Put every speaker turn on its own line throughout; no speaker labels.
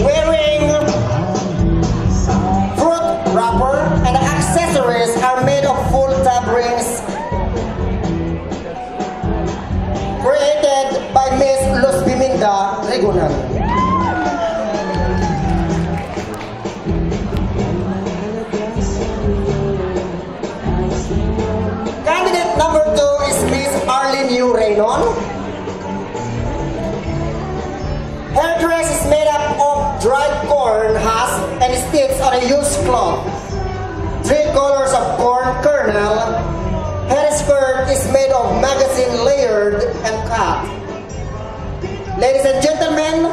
wearing fruit wrapper, and accessories are made of full tab rings created by Miss Luz Biminda Rigunan. Candidate number 2 is Miss Arlene Yu Reynon. Her dress is made up of dried corn husks and sticks on a used cloth. 3 colors of corn kernel. Her skirt is made of magazine layered and cut. Ladies and gentlemen,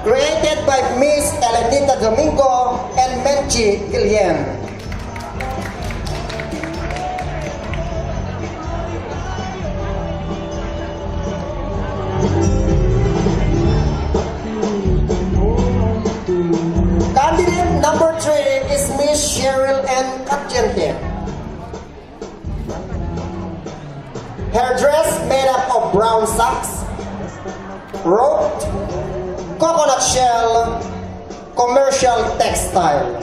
created by Miss Elenita Domingo and Menchi Guillen. Candidate number 3 is Miss Cheryl N. Catiente. Her dress made up of brown socks, rope, coconut shell, commercial textile.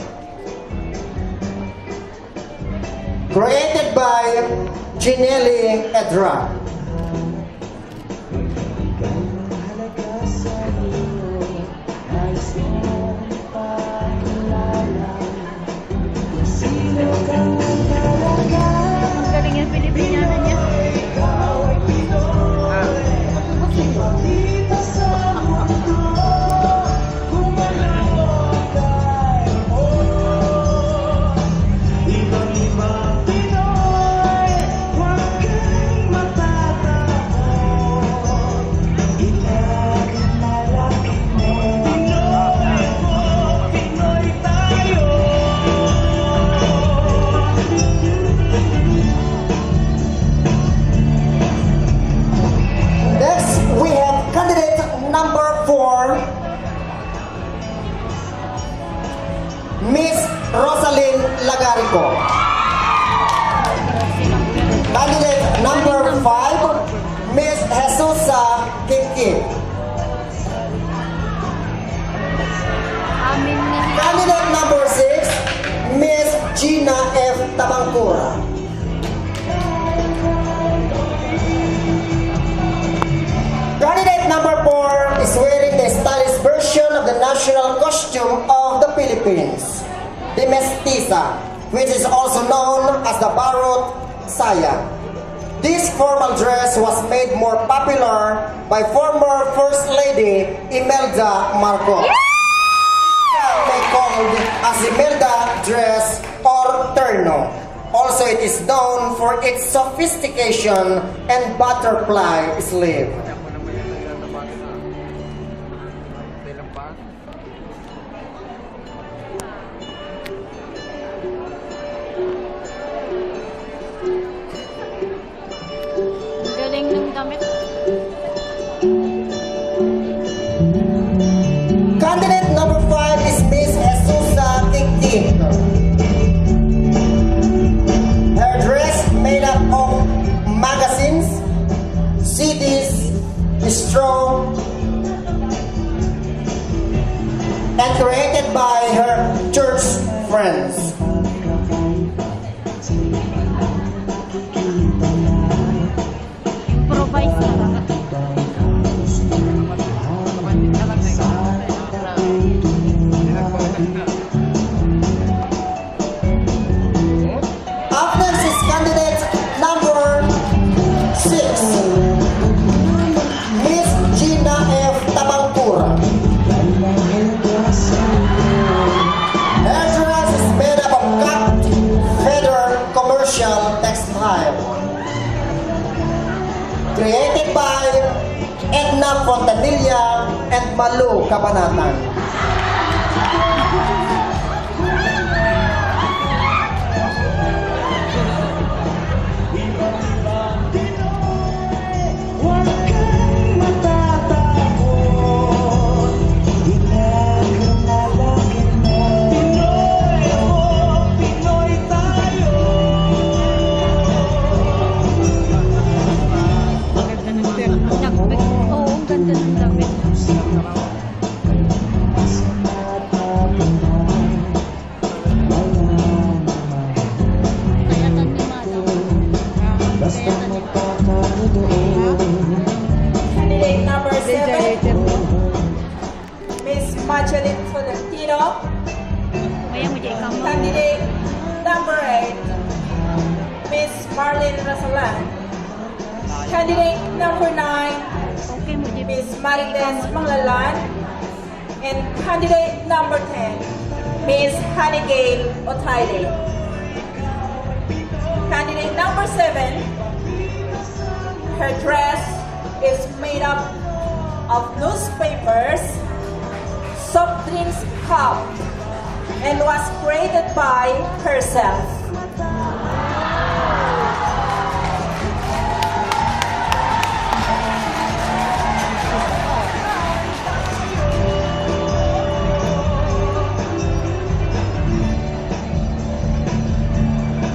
Created by Ginelli Edra.
Ang galing yung Pilipinyana niya. Next, we have candidate number 4, Miss Rosalyn Lagarico. Candidate number 5, Miss Jesusa Kiki. Amin na.
Candidate number 6, Miss Gina F. Tabangkura. Candidate number 4 is wearing the stylish version of the national costume of the Philippines, the Mestiza, which is also known as the Barot Saya. This formal dress was made more popular by former First Lady Imelda Marcos. May called as Imelda dress or terno. Also, it is known for its sophistication and butterfly sleeve.
Ang galing ng damit.
Candidate number 5 is Miss Jesusa Kiki. Her dress made up of magazines, CDs, straw, and created by her church friends.
Improvise na lang.
Up next is candidate number 6, Miss Gina F. Tabangkura. Her dress is made up of cut, feather, commercial textile. Created by Edna Fontanilla and Malu Kabanatan.
Oo, ang ganda ng damit.
Evangeline Tolentino.
Maya mo dyan ka mo.
Candidate number 8, Miss Marlene Rasalan. Candidate number 9,
Okay mo dyan.
Miss Marites Manglalan. And candidate number 10, Miss Honeygale Otaide. Candidate number 7, her dress is made up of newspapers, soft drinks cup, and was created by herself.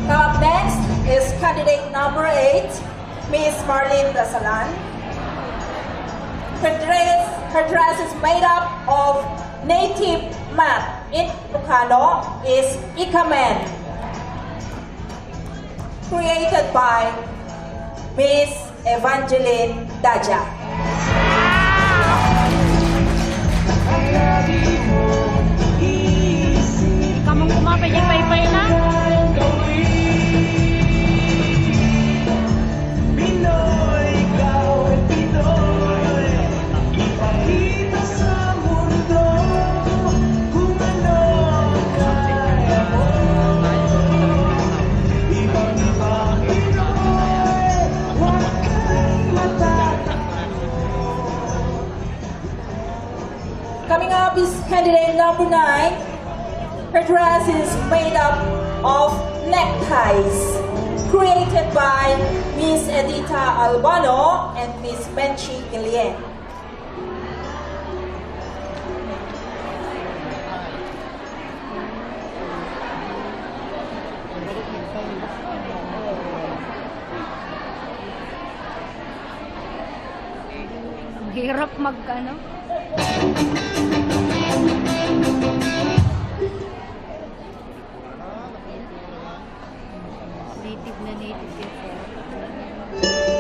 Up next is candidate number 8, Miss Marlene Dasalan. Her dress is made up of native mat. In Ilocano is ikamen. Created by Miss Evangeline Daja.
Ikaw mong kumapay dyan pay-pay na.
Coming up is candidate number 9. Her dress is made up of neckties, created by Miss Edita Albano and Miss Menchi Gillian.
Ang hirap ano. Native na native yan.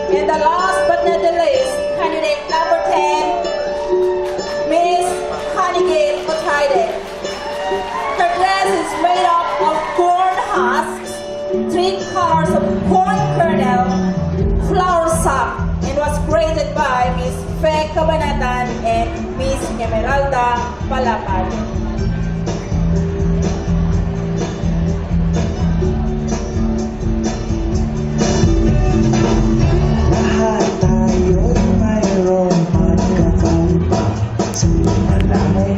And the last but not the least, candidate number 10, Miss Honeygale Otaide. Her dress is made up of corn husks, 3 colors of corn kernel, flour sack, and was created by Miss Fe Cabanatan and Miss Emeralda Palapad.
Lahat tayo'y mayroong magkakaiba. Sumalamay